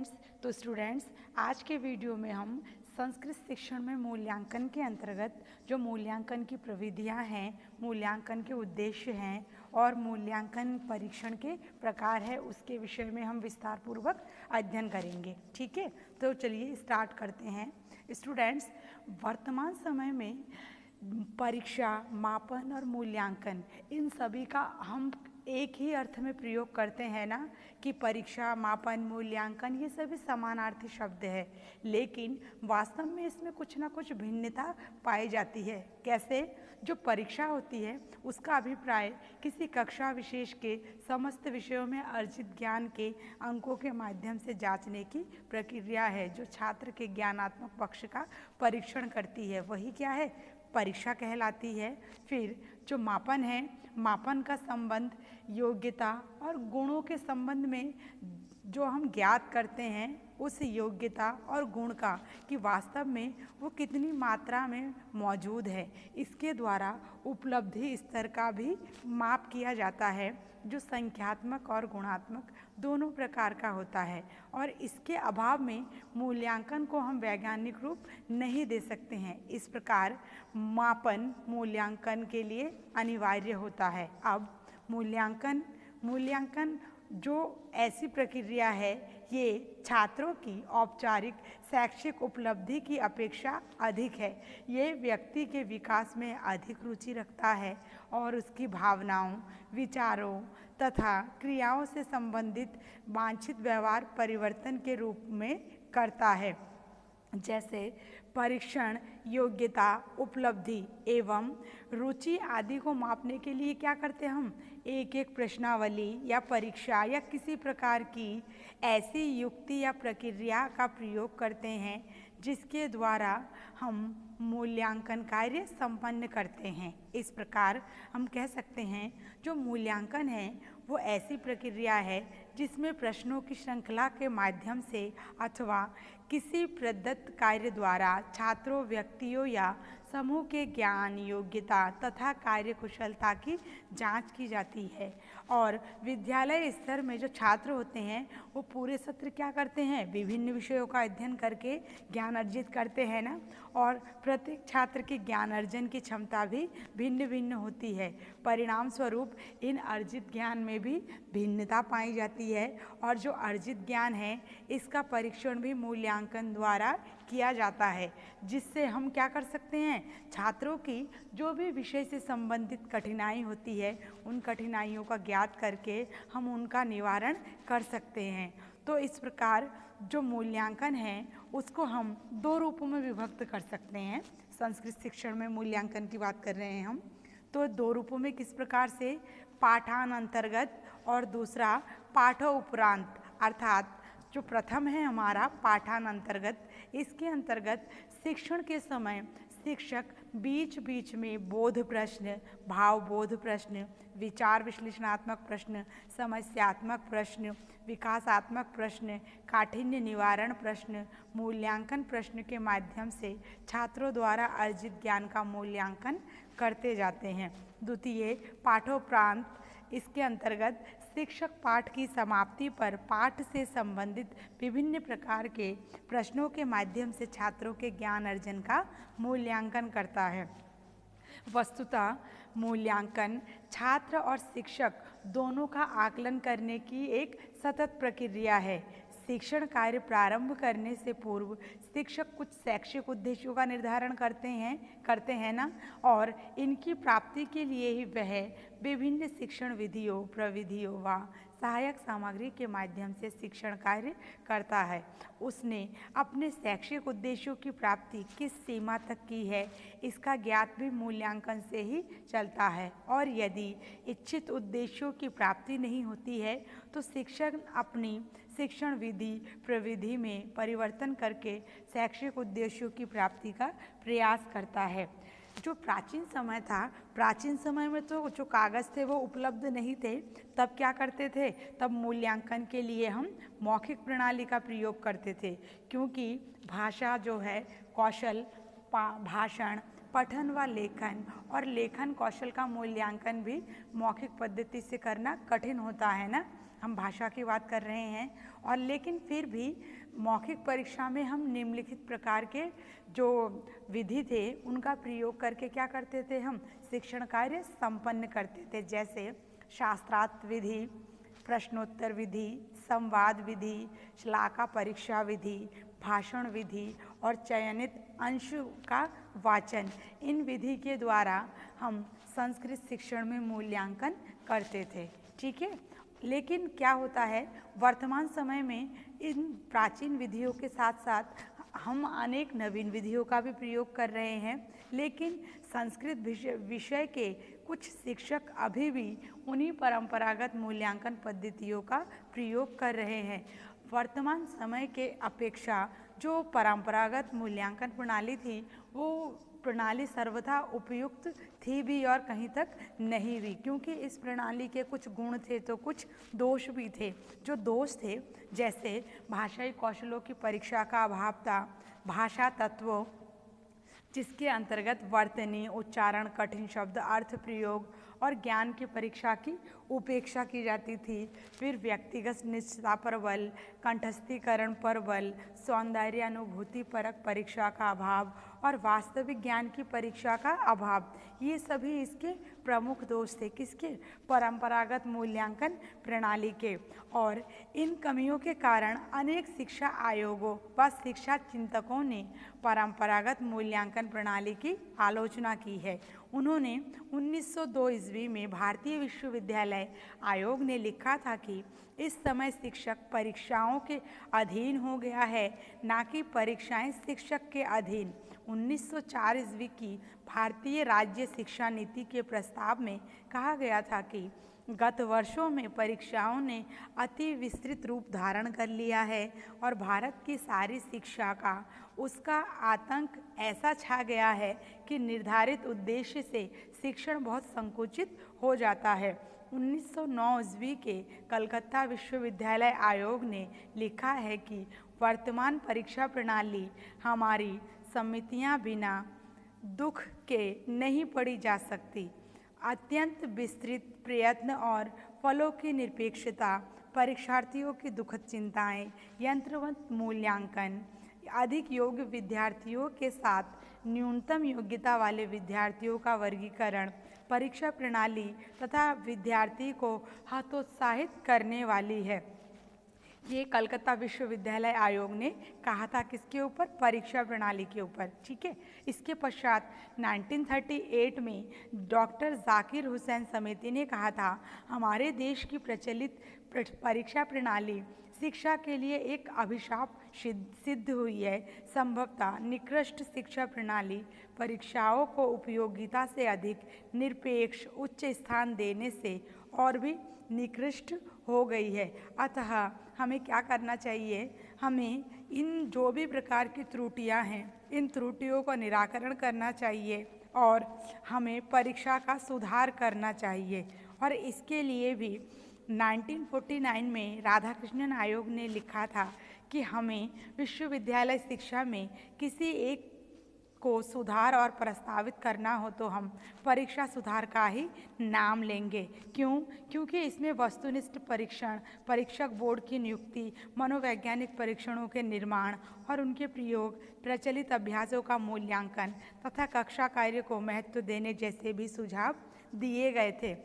Students आज के video में हम संस्कृत शिक्षण में मूल्यांकन के अंतर्गत जो मूल्यांकन की प्रविधियां हैं, मूल्यांकन के उद्देश्य हैं और मूल्यांकन परीक्षण के प्रकार है, उसके विषय में हम विस्तार पूर्वक अध्ययन करेंगे। ठीक है, तो चलिए स्टार्ट करते हैं। स्टूडेंट्स, वर्तमान समय में परीक्षा, मापन और मूल्यांकन, इन सभी का हम एक ही अर्थ में प्रयोग करते हैं ना कि परीक्षा, मापन, मूल्यांकन ये सभी समानार्थी शब्द है, लेकिन वास्तव में इसमें कुछ ना कुछ भिन्नता पाई जाती है। कैसे? जो परीक्षा होती है उसका अभिप्राय किसी कक्षा विशेष के समस्त विषयों में अर्जित ज्ञान के अंकों के माध्यम से जांचने की प्रक्रिया है, जो छात्र के ज्ञानात्मक पक्ष का परीक्षण करती है, वही क्या है? परीक्षा कहलाती है। फिर जो मापन है, मापन का संबंध योग्यता और गुणों के संबंध में जो हम ज्ञात करते हैं, उस योग्यता और गुण का कि वास्तव में वो कितनी मात्रा में मौजूद है, इसके द्वारा उपलब्धि स्तर का भी माप किया जाता है, जो संख्यात्मक और गुणात्मक दोनों प्रकार का होता है। और इसके अभाव में मूल्यांकन को हम वैज्ञानिक रूप नहीं दे सकते हैं। इस प्रकार मापन मूल्यांकन के लिए अनिवार्य होता है। अब मूल्यांकन जो ऐसी प्रक्रिया है, ये छात्रों की औपचारिक शैक्षिक उपलब्धि की अपेक्षा अधिक है। ये व्यक्ति के विकास में अधिक रुचि रखता है और उसकी भावनाओं, विचारों तथा क्रियाओं से संबंधित वांछित व्यवहार परिवर्तन के रूप में करता है। जैसे परीक्षण, योग्यता, उपलब्धि एवं रुचि आदि को मापने के लिए क्या करते हैं हम? एक एक प्रश्नावली या परीक्षा या किसी प्रकार की ऐसी युक्ति या प्रक्रिया का प्रयोग करते हैं जिसके द्वारा हम मूल्यांकन कार्य संपन्न करते हैं। इस प्रकार हम कह सकते हैं जो मूल्यांकन है वो ऐसी प्रक्रिया है जिसमें प्रश्नों की श्रृंखला के माध्यम से अथवा किसी प्रदत्त कार्य द्वारा छात्रों, व्यक्तियों या समूह के ज्ञान, योग्यता तथा कार्यकुशलता की जांच की जाती है। और विद्यालय स्तर में जो छात्र होते हैं वो पूरे सत्र क्या करते हैं? विभिन्न विषयों का अध्ययन करके ज्ञान अर्जित करते हैं ना। और प्रत्येक छात्र की ज्ञान अर्जन की क्षमता भी भिन्न भिन्न होती है। परिणाम स्वरूप इन अर्जित ज्ञान में भी भिन्नता पाई जाती है और जो अर्जित ज्ञान है इसका परीक्षण भी मूल्यांकन द्वारा किया जाता है, जिससे हम क्या कर सकते हैं? छात्रों की जो भी विषय से संबंधित कठिनाई होती है उन कठिनाइयों का ज्ञात करके हम उनका निवारण कर सकते हैं। तो इस प्रकार जो मूल्यांकन है उसको हम दो रूपों में विभक्त कर सकते हैं। संस्कृत शिक्षण में मूल्यांकन की बात कर रहे हैं हम, तो दो रूपों में किस प्रकार से? पाठान अंतर्गत और दूसरा पाठोपरांत। अर्थात जो प्रथम है हमारा पाठान अंतर्गत, इसके अंतर्गत शिक्षण के समय शिक्षक बीच बीच में बोध प्रश्न, भावबोध प्रश्न, विचार विश्लेषणात्मक प्रश्न, समस्यात्मक प्रश्न, विकासात्मक प्रश्न, काठिन्य निवारण प्रश्न, मूल्यांकन प्रश्न के माध्यम से छात्रों द्वारा अर्जित ज्ञान का मूल्यांकन करते जाते हैं। द्वितीय पाठोपरांत, इसके अंतर्गत शिक्षक पाठ की समाप्ति पर पाठ से संबंधित विभिन्न प्रकार के प्रश्नों के माध्यम से छात्रों के ज्ञान अर्जन का मूल्यांकन करता है। वस्तुतः मूल्यांकन छात्र और शिक्षक दोनों का आकलन करने की एक सतत प्रक्रिया है। शिक्षण कार्य प्रारंभ करने से पूर्व शिक्षक कुछ शैक्षिक उद्देश्यों का निर्धारण करते हैं ना, और इनकी प्राप्ति के लिए ही वह विभिन्न शिक्षण विधियों, प्रविधियों व सहायक सामग्री के माध्यम से शिक्षण कार्य करता है। उसने अपने शैक्षिक उद्देश्यों की प्राप्ति किस सीमा तक की है, इसका ज्ञात भी मूल्यांकन से ही चलता है। और यदि इच्छित उद्देश्यों की प्राप्ति नहीं होती है तो शिक्षक अपनी शिक्षण विधि, प्रविधि में परिवर्तन करके शैक्षिक उद्देश्यों की प्राप्ति का प्रयास करता है। जो प्राचीन समय था, प्राचीन समय में तो जो कागज़ थे वो उपलब्ध नहीं थे, तब क्या करते थे? तब मूल्यांकन के लिए हम मौखिक प्रणाली का प्रयोग करते थे, क्योंकि भाषा जो है कौशल, भाषण, पठन व लेखन और लेखन कौशल का मूल्यांकन भी मौखिक पद्धति से करना कठिन होता है ना। हम भाषा की बात कर रहे हैं, और लेकिन फिर भी मौखिक परीक्षा में हम निम्नलिखित प्रकार के जो विधि थे उनका प्रयोग करके क्या करते थे, हम शिक्षण कार्य संपन्न करते थे। जैसे शास्त्रार्थ विधि, प्रश्नोत्तर विधि, संवाद विधि, शलाका परीक्षा विधि, भाषण विधि और चयनित अंश का वाचन। इन विधि के द्वारा हम संस्कृत शिक्षण में मूल्यांकन करते थे। ठीक है, लेकिन क्या होता है, वर्तमान समय में इन प्राचीन विधियों के साथ साथ हम अनेक नवीन विधियों का भी प्रयोग कर रहे हैं, लेकिन संस्कृत विषय के कुछ शिक्षक अभी भी उन्हीं परंपरागत मूल्यांकन पद्धतियों का प्रयोग कर रहे हैं। वर्तमान समय के अपेक्षा जो परंपरागत मूल्यांकन प्रणाली थी वो प्रणाली सर्वथा उपयुक्त थी भी और कहीं तक नहीं भी, क्योंकि इस प्रणाली के कुछ गुण थे तो कुछ दोष भी थे। जो दोष थे, जैसे भाषाई कौशलों की परीक्षा का अभाव था, भाषा तत्वों जिसके अंतर्गत वर्तनी, उच्चारण, कठिन शब्द, अर्थ प्रयोग और ज्ञान की परीक्षा की उपेक्षा की जाती थी। फिर व्यक्तिगत निष्ठा पर बल, कंठस्थीकरण पर बल, सौंदर्य अनुभूति परक परीक्षा का अभाव और वास्तविक ज्ञान की परीक्षा का अभाव, ये सभी इसके प्रमुख दोष थे। किसके? परंपरागत मूल्यांकन प्रणाली के। और इन कमियों के कारण अनेक शिक्षा आयोगों व शिक्षा चिंतकों ने परंपरागत मूल्यांकन प्रणाली की आलोचना की है। उन्होंने 1902 ईस्वी में भारतीय विश्वविद्यालय आयोग ने लिखा था कि इस समय शिक्षक परीक्षाओं के अधीन हो गया है, ना कि परीक्षाएं शिक्षक के अधीन। 1904 ईस्वी की भारतीय राज्य शिक्षा नीति के प्रस्ताव में कहा गया था कि गत वर्षों में परीक्षाओं ने अति विस्तृत रूप धारण कर लिया है और भारत की सारी शिक्षा का उसका आतंक ऐसा छा गया है कि निर्धारित उद्देश्य से शिक्षण बहुत संकुचित हो जाता है। 1909 ईस्वी के कलकत्ता विश्वविद्यालय आयोग ने लिखा है कि वर्तमान परीक्षा प्रणाली हमारी समितियां बिना दुख के नहीं पढ़ी जा सकती। अत्यंत विस्तृत प्रयत्न और फलों की निरपेक्षता, परीक्षार्थियों की दुखद चिंताएं, यंत्रवत मूल्यांकन, अधिक योग्य विद्यार्थियों के साथ न्यूनतम योग्यता वाले विद्यार्थियों का वर्गीकरण, परीक्षा प्रणाली तथा विद्यार्थी को हतोत्साहित करने वाली है। ये कलकत्ता विश्वविद्यालय आयोग ने कहा था, किसके ऊपर? परीक्षा प्रणाली के ऊपर। ठीक है, इसके पश्चात 1938 में डॉक्टर जाकिर हुसैन समिति ने कहा था, हमारे देश की प्रचलित परीक्षा प्रणाली शिक्षा के लिए एक अभिशाप सिद्ध हुई है। संभवतः निकृष्ट शिक्षा प्रणाली परीक्षाओं को उपयोगिता से अधिक निरपेक्ष उच्च स्थान देने से और भी निकृष्ट हो गई है। अतः हमें क्या करना चाहिए? हमें इन जो भी प्रकार की त्रुटियां हैं, इन त्रुटियों का निराकरण करना चाहिए और हमें परीक्षा का सुधार करना चाहिए। और इसके लिए भी 1949 में राधाकृष्णन आयोग ने लिखा था कि हमें विश्वविद्यालय शिक्षा में किसी एक को सुधार और प्रस्तावित करना हो तो हम परीक्षा सुधार का ही नाम लेंगे। क्यों? क्योंकि इसमें वस्तुनिष्ठ परीक्षण, परीक्षक बोर्ड की नियुक्ति, मनोवैज्ञानिक परीक्षणों के निर्माण और उनके प्रयोग, प्रचलित अभ्यासों का मूल्यांकन तथा कक्षा कार्य को महत्व देने जैसे भी सुझाव दिए गए थे।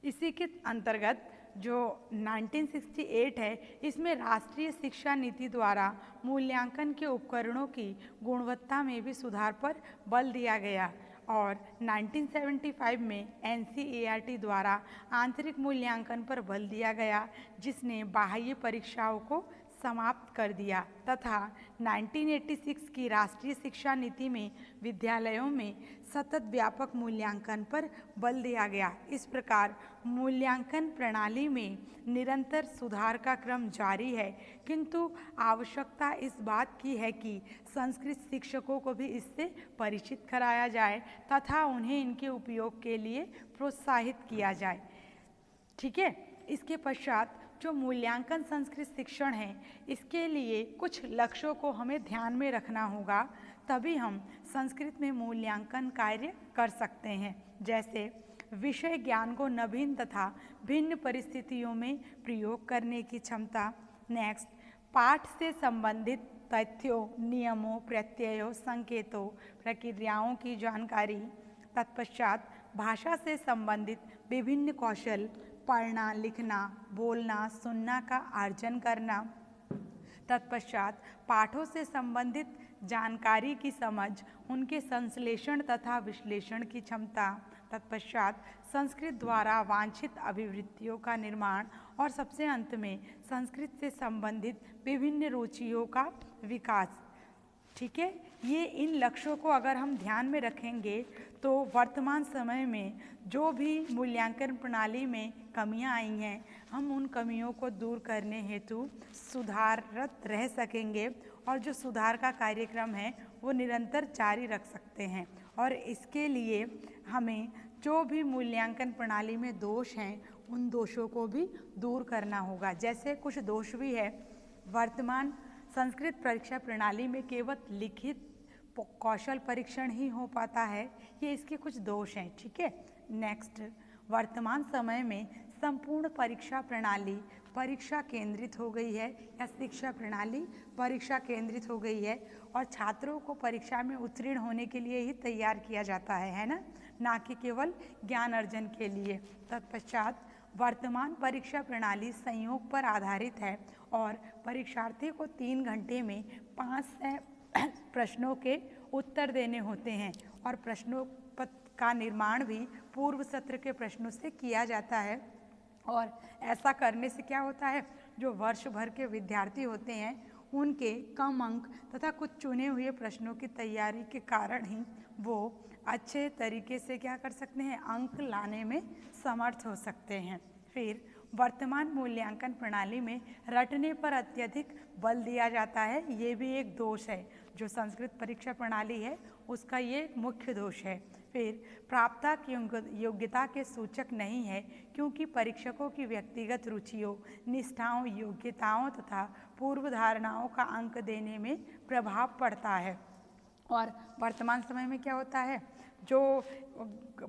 इसी के अंतर्गत जो 1968 है, इसमें राष्ट्रीय शिक्षा नीति द्वारा मूल्यांकन के उपकरणों की गुणवत्ता में भी सुधार पर बल दिया गया और 1975 में NCERT द्वारा आंतरिक मूल्यांकन पर बल दिया गया, जिसने बाह्य परीक्षाओं को समाप्त कर दिया तथा 1986 की राष्ट्रीय शिक्षा नीति में विद्यालयों में सतत व्यापक मूल्यांकन पर बल दिया गया। इस प्रकार मूल्यांकन प्रणाली में निरंतर सुधार का क्रम जारी है, किंतु आवश्यकता इस बात की है कि संस्कृत शिक्षकों को भी इससे परिचित कराया जाए तथा उन्हें इनके उपयोग के लिए प्रोत्साहित किया जाए। ठीक है, इसके पश्चात जो मूल्यांकन संस्कृत शिक्षण है, इसके लिए कुछ लक्ष्यों को हमें ध्यान में रखना होगा, तभी हम संस्कृत में मूल्यांकन कार्य कर सकते हैं। जैसे विषय ज्ञान को नवीन तथा भिन्न परिस्थितियों में प्रयोग करने की क्षमता। नेक्स्ट, पाठ से संबंधित तथ्यों, नियमों, प्रत्ययों, संकेतों, प्रक्रियाओं की जानकारी। तत्पश्चात भाषा से संबंधित विभिन्न कौशल, पढ़ना, लिखना, बोलना, सुनना का अर्जन करना। तत्पश्चात पाठों से संबंधित जानकारी की समझ, उनके संश्लेषण तथा विश्लेषण की क्षमता। तत्पश्चात संस्कृत द्वारा वांछित अभिवृत्तियों का निर्माण और सबसे अंत में संस्कृत से संबंधित विभिन्न रुचियों का विकास। ठीक है, ये इन लक्ष्यों को अगर हम ध्यान में रखेंगे तो वर्तमान समय में जो भी मूल्यांकन प्रणाली में कमियां आई हैं, हम उन कमियों को दूर करने हेतु सुधारत रह सकेंगे और जो सुधार का कार्यक्रम है वो निरंतर जारी रख सकते हैं। और इसके लिए हमें जो भी मूल्यांकन प्रणाली में दोष हैं उन दोषों को भी दूर करना होगा। जैसे कुछ दोष भी है, वर्तमान संस्कृत परीक्षा प्रणाली में केवल लिखित कौशल परीक्षण ही हो पाता है, ये इसके कुछ दोष हैं। ठीक है, नेक्स्ट, वर्तमान समय में संपूर्ण परीक्षा प्रणाली परीक्षा केंद्रित हो गई है या शिक्षा प्रणाली परीक्षा केंद्रित हो गई है और छात्रों को परीक्षा में उत्तीर्ण होने के लिए ही तैयार किया जाता है ना कि केवल ज्ञान अर्जन के लिए। तत्पश्चात वर्तमान परीक्षा प्रणाली संयोग पर आधारित है और परीक्षार्थी को 3 घंटे में 500 प्रश्नों के उत्तर देने होते हैं और प्रश्नों का निर्माण भी पूर्व सत्र के प्रश्नों से किया जाता है। और ऐसा करने से क्या होता है, जो वर्ष भर के विद्यार्थी होते हैं उनके कम अंक तथा कुछ चुने हुए प्रश्नों की तैयारी के कारण ही वो अच्छे तरीके से क्या कर सकते हैं, अंक लाने में समर्थ हो सकते हैं। फिर वर्तमान मूल्यांकन प्रणाली में रटने पर अत्यधिक बल दिया जाता है, ये भी एक दोष है जो संस्कृत परीक्षा प्रणाली है उसका ये एक मुख्य दोष है। फिर प्राप्ता की योग्यता के सूचक नहीं है क्योंकि परीक्षकों की व्यक्तिगत रुचियों, निष्ठाओं, योग्यताओं तथा पूर्व धारणाओं का अंक देने में प्रभाव पड़ता है। और वर्तमान समय में क्या होता है, जो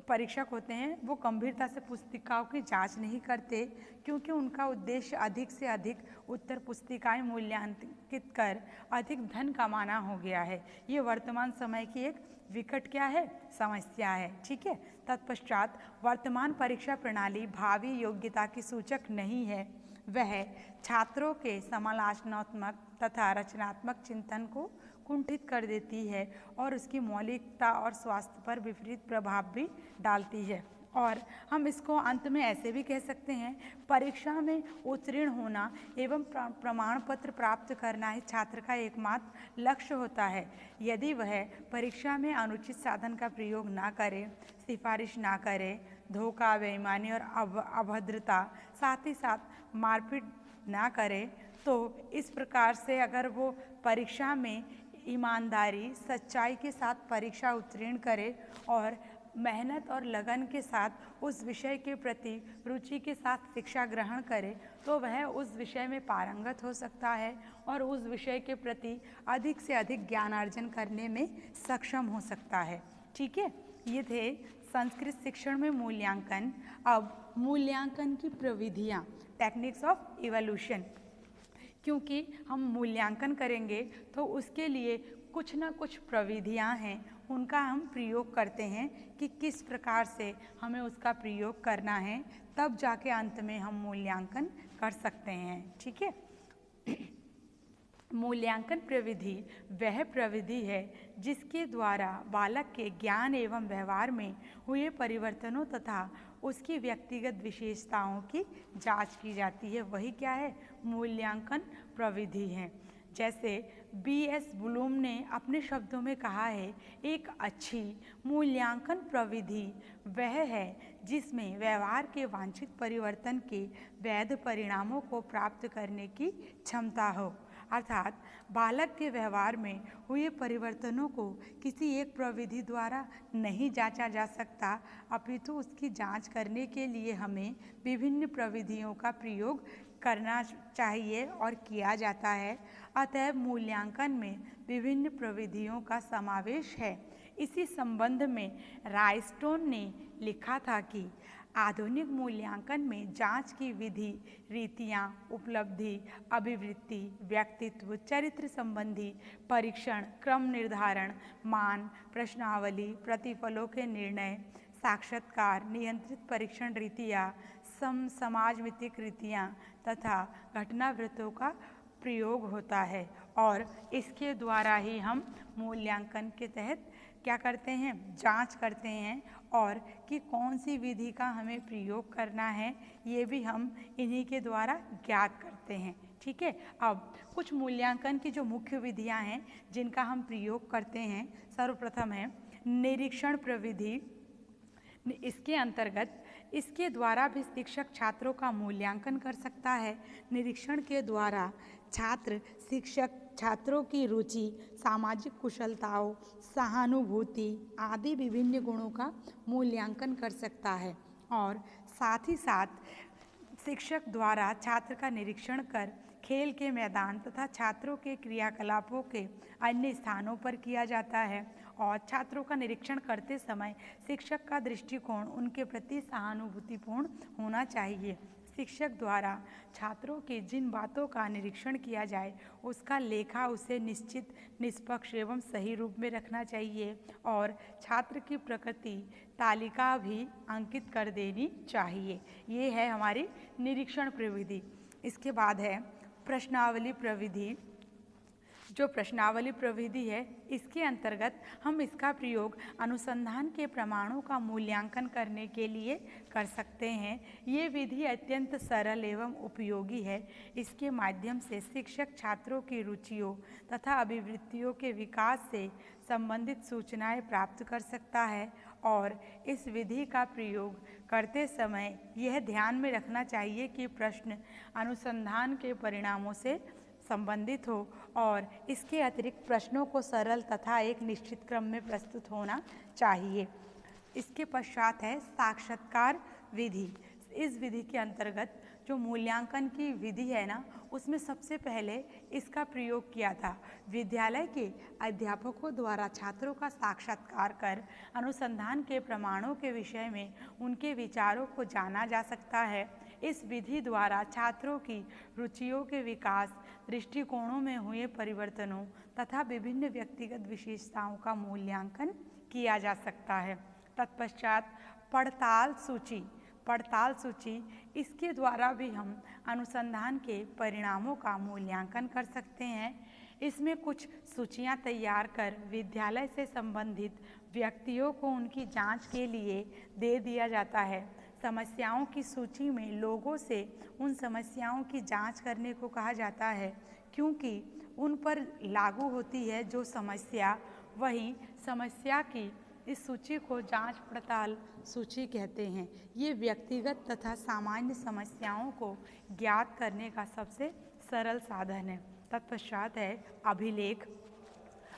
परीक्षक होते हैं वो गंभीरता से पुस्तिकाओं की जांच नहीं करते क्योंकि उनका उद्देश्य अधिक से अधिक उत्तर पुस्तिकाएं मूल्यांकित कर अधिक धन कमाना हो गया है। ये वर्तमान समय की एक विकट क्या है, समस्या है। ठीक है, तत्पश्चात वर्तमान परीक्षा प्रणाली भावी योग्यता की सूचक नहीं है, वह छात्रों के समालोचनात्मक तथा रचनात्मक चिंतन को कुंठित कर देती है और उसकी मौलिकता और स्वास्थ्य पर विपरीत प्रभाव भी डालती है। और हम इसको अंत में ऐसे भी कह सकते हैं, परीक्षा में उत्तीर्ण होना एवं प्रमाण पत्र प्राप्त करना ही छात्र का एकमात्र लक्ष्य होता है। यदि वह परीक्षा में अनुचित साधन का प्रयोग ना करे, सिफारिश ना करे, धोखा, बेईमानी और अभद्रता, साथ ही साथ मारपीट ना करे, तो इस प्रकार से अगर वो परीक्षा में ईमानदारी, सच्चाई के साथ परीक्षा उत्तीर्ण करे और मेहनत और लगन के साथ उस विषय के प्रति रुचि के साथ शिक्षा ग्रहण करे, तो वह उस विषय में पारंगत हो सकता है और उस विषय के प्रति अधिक से अधिक ज्ञानार्जन करने में सक्षम हो सकता है। ठीक है, ये थे संस्कृत शिक्षण में मूल्यांकन। अब मूल्यांकन की प्रविधियाँ, टेक्निक्स ऑफ इवोल्यूशन, क्योंकि हम मूल्यांकन करेंगे तो उसके लिए कुछ ना कुछ प्रविधियां हैं, उनका हम प्रयोग करते हैं कि किस प्रकार से हमें उसका प्रयोग करना है, तब जाके अंत में हम मूल्यांकन कर सकते हैं। ठीक है, मूल्यांकन प्रविधि वह प्रविधि है जिसके द्वारा बालक के ज्ञान एवं व्यवहार में हुए परिवर्तनों तथा उसकी व्यक्तिगत विशेषताओं की जांच की जाती है, वही क्या है, मूल्यांकन प्रविधि है। जैसे B.S. ब्लूम ने अपने शब्दों में कहा है, एक अच्छी मूल्यांकन प्रविधि वह है जिसमें व्यवहार के वांछित परिवर्तन के वैध परिणामों को प्राप्त करने की क्षमता हो। अर्थात बालक के व्यवहार में हुए परिवर्तनों को किसी एक प्रविधि द्वारा नहीं जांचा जा सकता, अपितु उसकी जांच करने के लिए हमें विभिन्न प्रविधियों का प्रयोग करना चाहिए और किया जाता है। अतः मूल्यांकन में विभिन्न प्रविधियों का समावेश है। इसी संबंध में रायस्टोन ने लिखा था कि आधुनिक मूल्यांकन में जांच की विधि, रीतियां, उपलब्धि, अभिवृत्ति, व्यक्तित्व, चरित्र संबंधी परीक्षण, क्रम निर्धारण, मान, प्रश्नावली, प्रतिफलों के निर्णय, साक्षात्कार, नियंत्रित परीक्षण रीतियां, समाजमितिक रीतियां तथा घटनावृत्तों का प्रयोग होता है और इसके द्वारा ही हम मूल्यांकन के तहत क्या करते हैं, जांच करते हैं और कि कौन सी विधि का हमें प्रयोग करना है ये भी हम इन्हीं के द्वारा ज्ञात करते हैं। ठीक है, अब कुछ मूल्यांकन की जो मुख्य विधियां हैं जिनका हम प्रयोग करते हैं, सर्वप्रथम है निरीक्षण प्रविधि। इसके अंतर्गत इसके द्वारा भी शिक्षक छात्रों का मूल्यांकन कर सकता है। निरीक्षण के द्वारा छात्र शिक्षक छात्रों की रुचि, सामाजिक कुशलताओं, सहानुभूति आदि विभिन्न गुणों का मूल्यांकन कर सकता है और साथ ही साथ शिक्षक द्वारा छात्र का निरीक्षण कर खेल के मैदान तथा छात्रों के क्रियाकलापों के अन्य स्थानों पर किया जाता है और छात्रों का निरीक्षण करते समय शिक्षक का दृष्टिकोण उनके प्रति सहानुभूतिपूर्ण होना चाहिए। शिक्षक द्वारा छात्रों के जिन बातों का निरीक्षण किया जाए उसका लेखा उसे निश्चित, निष्पक्ष एवं सही रूप में रखना चाहिए और छात्र की प्रकृति तालिका भी अंकित कर देनी चाहिए। ये है हमारी निरीक्षण प्रविधि। इसके बाद है प्रश्नावली प्रविधि। जो प्रश्नावली प्रविधि है इसके अंतर्गत हम इसका प्रयोग अनुसंधान के प्रमाणों का मूल्यांकन करने के लिए कर सकते हैं। ये विधि अत्यंत सरल एवं उपयोगी है। इसके माध्यम से शिक्षक छात्रों की रुचियों तथा अभिवृत्तियों के विकास से संबंधित सूचनाएं प्राप्त कर सकता है और इस विधि का प्रयोग करते समय यह ध्यान में रखना चाहिए कि प्रश्न अनुसंधान के परिणामों से संबंधित हो और इसके अतिरिक्त प्रश्नों को सरल तथा एक निश्चित क्रम में प्रस्तुत होना चाहिए। इसके पश्चात है साक्षात्कार विधि। इस विधि के अंतर्गत जो मूल्यांकन की विधि है ना, उसमें सबसे पहले इसका प्रयोग किया था। विद्यालय के अध्यापकों द्वारा छात्रों का साक्षात्कार कर अनुसंधान के प्रमाणों के विषय में उनके विचारों को जाना जा सकता है। इस विधि द्वारा छात्रों की रुचियों के विकास, दृष्टिकोणों में हुए परिवर्तनों तथा विभिन्न व्यक्तिगत विशेषताओं का मूल्यांकन किया जा सकता है। तत्पश्चात पड़ताल सूची। पड़ताल सूची, इसके द्वारा भी हम अनुसंधान के परिणामों का मूल्यांकन कर सकते हैं। इसमें कुछ सूचियां तैयार कर विद्यालय से संबंधित व्यक्तियों को उनकी जांच के लिए दे दिया जाता है। समस्याओं की सूची में लोगों से उन समस्याओं की जांच करने को कहा जाता है क्योंकि उन पर लागू होती है जो समस्या। वहीं समस्या की इस सूची को जांच पड़ताल सूची कहते हैं। ये व्यक्तिगत तथा सामान्य समस्याओं को ज्ञात करने का सबसे सरल साधन है। तत्पश्चात है अभिलेख।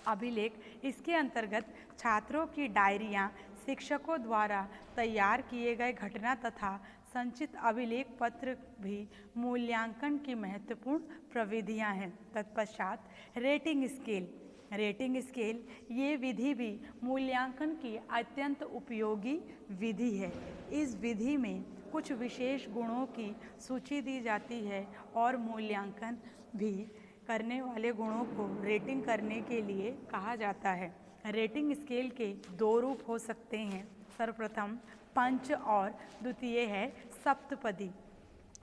अभिलेख, इसके अंतर्गत छात्रों की डायरियां, शिक्षकों द्वारा तैयार किए गए घटना तथा संचित अभिलेख पत्र भी मूल्यांकन की महत्वपूर्ण प्रविधियां हैं। तत्पश्चात रेटिंग स्केल। रेटिंग स्केल, ये विधि भी मूल्यांकन की अत्यंत उपयोगी विधि है। इस विधि में कुछ विशेष गुणों की सूची दी जाती है और मूल्यांकन भी करने वाले गुणों को रेटिंग करने के लिए कहा जाता है। रेटिंग स्केल के दो रूप हो सकते हैं। सर्वप्रथम पंच और द्वितीय है सप्तपदी।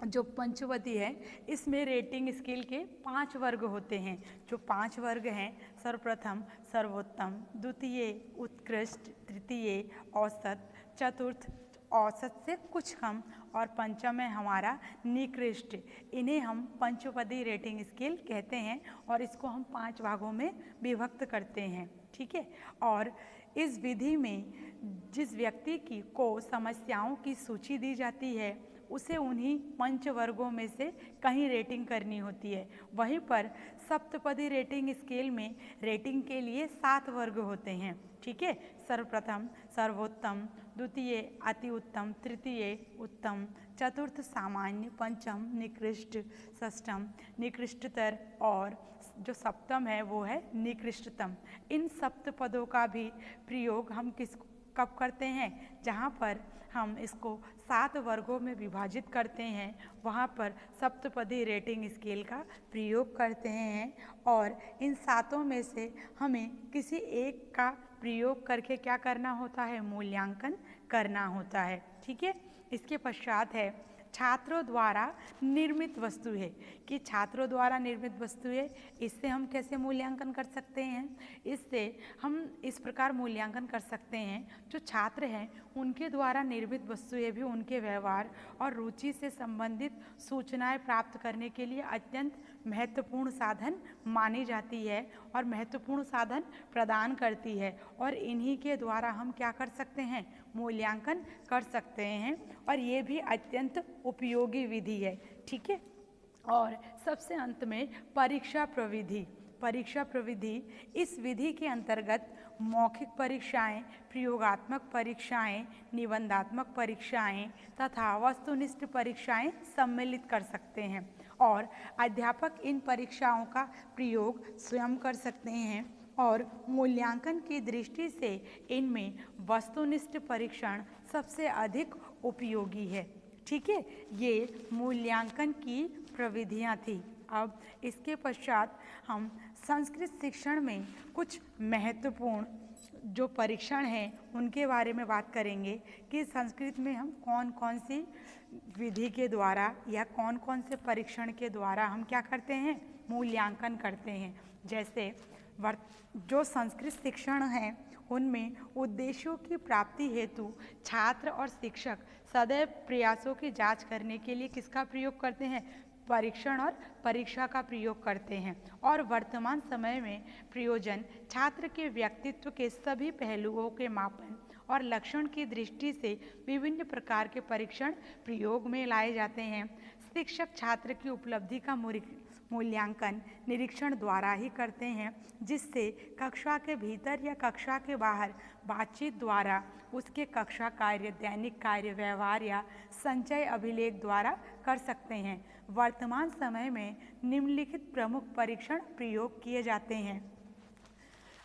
जो पंचवती है इसमें रेटिंग स्केल के 5 वर्ग होते हैं। जो 5 वर्ग हैं, सर्वप्रथम सर्वोत्तम, द्वितीय उत्कृष्ट, तृतीय औसत, चतुर्थ औसत से कुछ कम और पंचम है हमारा निकृष्ट। इन्हें हम पंचपदी रेटिंग स्केल कहते हैं और इसको हम 5 भागों में विभक्त करते हैं। ठीक है, और इस विधि में जिस व्यक्ति को समस्याओं की सूची दी जाती है उसे उन्हीं पंच वर्गों में से कहीं रेटिंग करनी होती है। वहीं पर सप्तपदी रेटिंग स्केल में रेटिंग के लिए 7 वर्ग होते हैं। ठीक है, सर्वप्रथम सर्वोत्तम, द्वितीय अति उत्तम, तृतीय उत्तम, चतुर्थ सामान्य, पंचम निकृष्ट, षष्ठम निकृष्टतर और जो सप्तम है वो है निकृष्टतम। इन सप्त पदों का भी प्रयोग हम कब करते हैं, जहाँ पर हम इसको 7 वर्गों में विभाजित करते हैं, वहाँ पर सप्तपदी रेटिंग स्केल का प्रयोग करते हैं और इन 7 में से हमें किसी एक का प्रयोग करके क्या करना होता है, मूल्यांकन करना होता है। ठीक है। इसके पश्चात है छात्रों द्वारा निर्मित वस्तु है, कि छात्रों द्वारा निर्मित वस्तु है, इससे हम कैसे मूल्यांकन कर सकते हैं। इससे हम इस प्रकार मूल्यांकन कर सकते हैं, जो छात्र हैं उनके द्वारा निर्मित वस्तुएं भी उनके व्यवहार और रुचि से संबंधित सूचनाएं प्राप्त करने के लिए अत्यंत महत्वपूर्ण साधन मानी जाती है और महत्वपूर्ण साधन प्रदान करती है, और इन्हीं के द्वारा हम क्या कर सकते हैं, मूल्यांकन कर सकते हैं, और ये भी अत्यंत उपयोगी विधि है। ठीक है। और सबसे अंत में परीक्षा प्रविधि। परीक्षा प्रविधि, इस विधि के अंतर्गत मौखिक परीक्षाएं, प्रयोगात्मक परीक्षाएं, निबंधात्मक परीक्षाएं तथा वस्तुनिष्ठ परीक्षाएं सम्मिलित कर सकते हैं, और अध्यापक इन परीक्षाओं का प्रयोग स्वयं कर सकते हैं, और मूल्यांकन की दृष्टि से इनमें वस्तुनिष्ठ परीक्षण सबसे अधिक उपयोगी है। ठीक है। ये मूल्यांकन की प्रविधियां थी। अब इसके पश्चात हम संस्कृत शिक्षण में कुछ महत्वपूर्ण जो परीक्षण हैं उनके बारे में बात करेंगे, कि संस्कृत में हम कौन कौन सी विधि के द्वारा या कौन कौन से परीक्षण के द्वारा हम क्या करते हैं, मूल्यांकन करते हैं। जैसे जो संस्कृत शिक्षण है उनमें उद्देश्यों की प्राप्ति हेतु छात्र और शिक्षक सदैव प्रयासों की जांच करने के लिए किसका प्रयोग करते हैं, परीक्षण और परीक्षा का प्रयोग करते हैं, और वर्तमान समय में प्रयोजन छात्र के व्यक्तित्व के सभी पहलुओं के मापन और लक्षण की दृष्टि से विभिन्न प्रकार के परीक्षण प्रयोग में लाए जाते हैं। शिक्षक छात्र की उपलब्धि का मूल्यांकन निरीक्षण द्वारा ही करते हैं, जिससे कक्षा के भीतर या कक्षा के बाहर बातचीत द्वारा उसके कक्षा कार्य, दैनिक कार्य, व्यवहार या संचय अभिलेख द्वारा कर सकते हैं। वर्तमान समय में निम्नलिखित प्रमुख परीक्षण प्रयोग किए जाते हैं: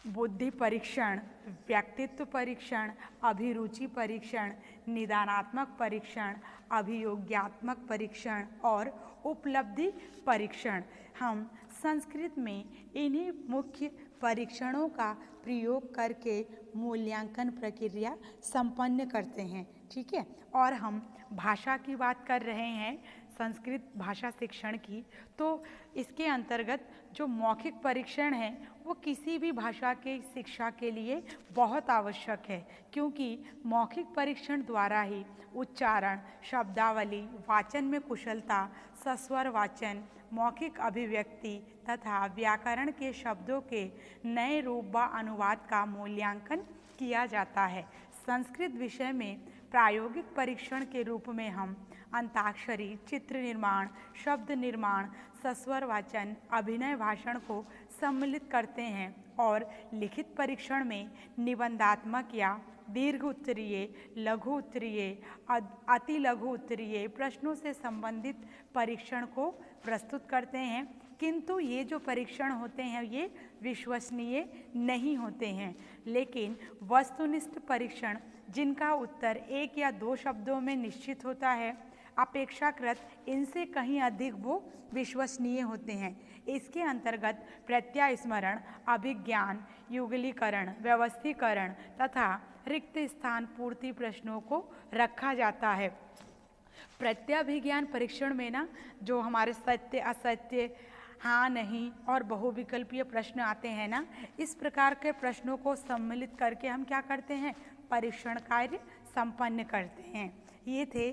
बुद्धि परीक्षण, व्यक्तित्व परीक्षण, अभिरुचि परीक्षण, निदानात्मक परीक्षण, अभियोग्यात्मक परीक्षण और उपलब्धि परीक्षण। हम संस्कृत में इन्हीं मुख्य परीक्षणों का प्रयोग करके मूल्यांकन प्रक्रिया संपन्न करते हैं। ठीक है। और हम भाषा की बात कर रहे हैं, संस्कृत भाषा शिक्षण की, तो इसके अंतर्गत जो मौखिक परीक्षण है वो किसी भी भाषा की शिक्षा के लिए बहुत आवश्यक है, क्योंकि मौखिक परीक्षण द्वारा ही उच्चारण, शब्दावली, वाचन में कुशलता, सस्वर वाचन, मौखिक अभिव्यक्ति तथा व्याकरण के शब्दों के नए रूप व अनुवाद का मूल्यांकन किया जाता है। संस्कृत विषय में प्रायोगिक परीक्षण के रूप में हम अंताक्षरी, चित्र निर्माण, शब्द निर्माण, सस्वर वाचन, अभिनय भाषण को सम्मिलित करते हैं, और लिखित परीक्षण में निबंधात्मक या दीर्घ उत्तरीय, लघु उत्तरीय, अति लघु उत्तरीय प्रश्नों से संबंधित परीक्षण को प्रस्तुत करते हैं। किंतु ये जो परीक्षण होते हैं ये विश्वसनीय नहीं होते हैं, लेकिन वस्तुनिष्ठ परीक्षण जिनका उत्तर 1 या 2 शब्दों में निश्चित होता है, अपेक्षाकृत इनसे कहीं अधिक वो विश्वसनीय होते हैं। इसके अंतर्गत प्रत्यास्मरण, अभिज्ञान, युगलीकरण, व्यवस्थीकरण तथा रिक्त स्थान पूर्ति प्रश्नों को रखा जाता है। प्रत्याभिज्ञान परीक्षण में ना जो हमारे सत्य, असत्य, हाँ, नहीं और बहुविकल्पीय प्रश्न आते हैं ना, इस प्रकार के प्रश्नों को सम्मिलित करके हम क्या करते हैं, परीक्षण कार्य संपन्न करते हैं। ये थे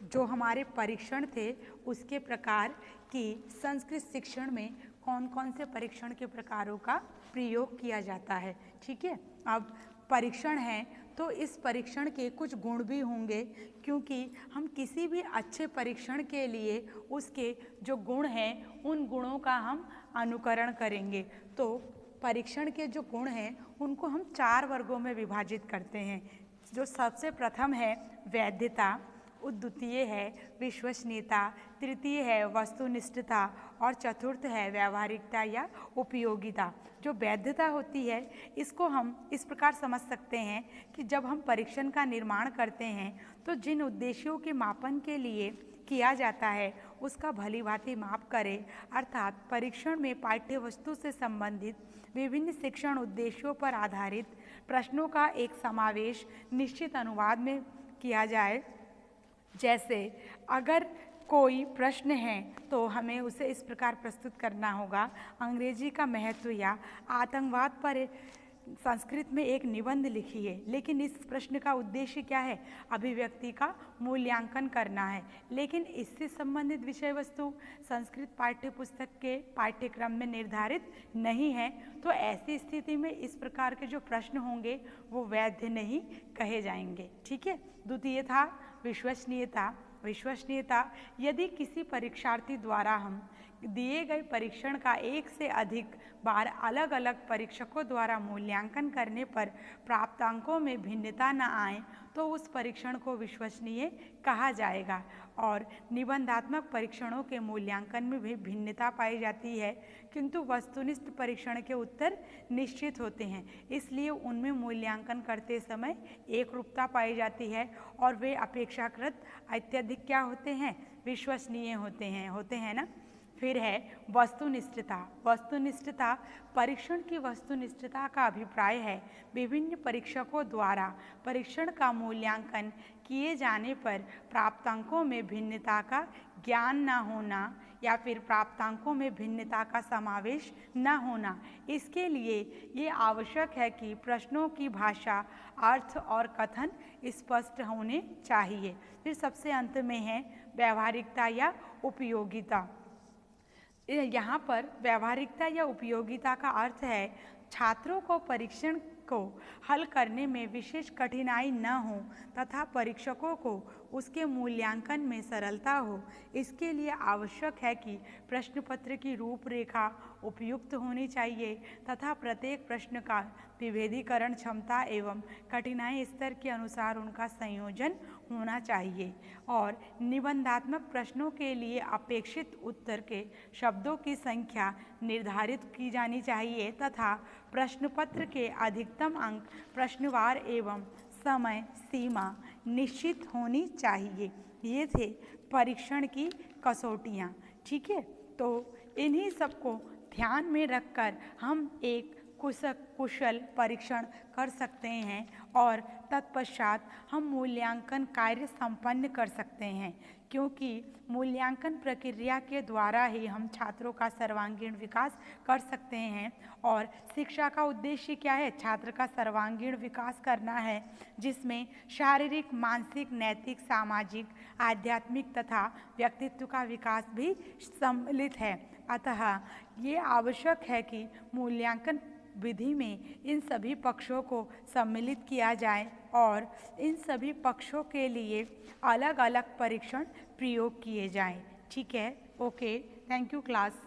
जो हमारे परीक्षण थे, उसके प्रकार कि संस्कृत शिक्षण में कौन कौन से परीक्षण के प्रकारों का प्रयोग किया जाता है। ठीक है। अब परीक्षण है तो इस परीक्षण के कुछ गुण भी होंगे, क्योंकि हम किसी भी अच्छे परीक्षण के लिए उसके जो गुण हैं उन गुणों का हम अनुकरण करेंगे। तो परीक्षण के जो गुण हैं उनको हम 4 वर्गों में विभाजित करते हैं। जो सबसे प्रथम है वैधता, द्वितीय है विश्वसनीयता, तृतीय है वस्तुनिष्ठता और चतुर्थ है व्यावहारिकता या उपयोगिता। जो वैधता होती है इसको हम इस प्रकार समझ सकते हैं कि जब हम परीक्षण का निर्माण करते हैं तो जिन उद्देश्यों के मापन के लिए किया जाता है उसका भली भांति माप करें, अर्थात परीक्षण में पाठ्य वस्तु से संबंधित विभिन्न शिक्षण उद्देश्यों पर आधारित प्रश्नों का एक समावेश निश्चित अनुवाद में किया जाए। जैसे अगर कोई प्रश्न है तो हमें उसे इस प्रकार प्रस्तुत करना होगा, अंग्रेजी का महत्व या आतंकवाद पर संस्कृत में एक निबंध लिखिए। लेकिन इस प्रश्न का उद्देश्य क्या है? अभिव्यक्ति का मूल्यांकन करना है, लेकिन इससे संबंधित विषय वस्तु संस्कृत पाठ्य पुस्तक के पाठ्यक्रम में निर्धारित नहीं है, तो ऐसी स्थिति में इस प्रकार के जो प्रश्न होंगे वो वैध नहीं कहे जाएंगे। ठीक है। द्वितीय था विश्वसनीयता। विश्वसनीयता, यदि किसी परीक्षार्थी द्वारा हम दिए गए परीक्षण का एक से अधिक बार अलग अलग परीक्षकों द्वारा मूल्यांकन करने पर प्राप्त अंकों में भिन्नता न आए तो उस परीक्षण को विश्वसनीय कहा जाएगा। और निबंधात्मक परीक्षणों के मूल्यांकन में भी भिन्नता पाई जाती है, किंतु वस्तुनिष्ठ परीक्षण के उत्तर निश्चित होते हैं, इसलिए उनमें मूल्यांकन करते समय एक रूपता पाई जाती है और वे अपेक्षाकृत अत्यधिक क्या होते हैं? विश्वसनीय होते हैं ना। फिर है वस्तुनिष्ठता। वस्तुनिष्ठता, परीक्षण की वस्तुनिष्ठता का अभिप्राय है विभिन्न परीक्षकों द्वारा परीक्षण का मूल्यांकन किए जाने पर प्राप्तांकों में भिन्नता का ज्ञान न होना या फिर प्राप्तांकों में भिन्नता का समावेश न होना। इसके लिए ये आवश्यक है कि प्रश्नों की भाषा, अर्थ और कथन स्पष्ट होने चाहिए। फिर सबसे अंत में है व्यावहारिकता या उपयोगिता। यहाँ पर व्यावहारिकता या उपयोगिता का अर्थ है छात्रों को परीक्षण को हल करने में विशेष कठिनाई न हो तथा परीक्षकों को उसके मूल्यांकन में सरलता हो। इसके लिए आवश्यक है कि प्रश्न पत्र की रूपरेखा उपयुक्त होनी चाहिए तथा प्रत्येक प्रश्न का विभेदीकरण क्षमता एवं कठिनाई स्तर के अनुसार उनका संयोजन होना चाहिए। और निबंधात्मक प्रश्नों के लिए अपेक्षित उत्तर के शब्दों की संख्या निर्धारित की जानी चाहिए तथा प्रश्न पत्र के अधिकतम अंक प्रश्नवार एवं समय सीमा निश्चित होनी चाहिए। ये थे परीक्षण की कसौटियाँ। ठीक है, तो इन्हीं सबको ध्यान में रखकर हम एक कुशल परीक्षण कर सकते हैं और तत्पश्चात हम मूल्यांकन कार्य संपन्न कर सकते हैं, क्योंकि मूल्यांकन प्रक्रिया के द्वारा ही हम छात्रों का सर्वांगीण विकास कर सकते हैं। और शिक्षा का उद्देश्य क्या है? छात्र का सर्वांगीण विकास करना है, जिसमें शारीरिक, मानसिक, नैतिक, सामाजिक, आध्यात्मिक तथा व्यक्तित्व का विकास भी सम्मिलित है। अतः ये आवश्यक है कि मूल्यांकन विधि में इन सभी पक्षों को सम्मिलित किया जाए और इन सभी पक्षों के लिए अलग अलग परीक्षण प्रयोग किए जाएं। ठीक है, ओके, थैंक यू क्लास।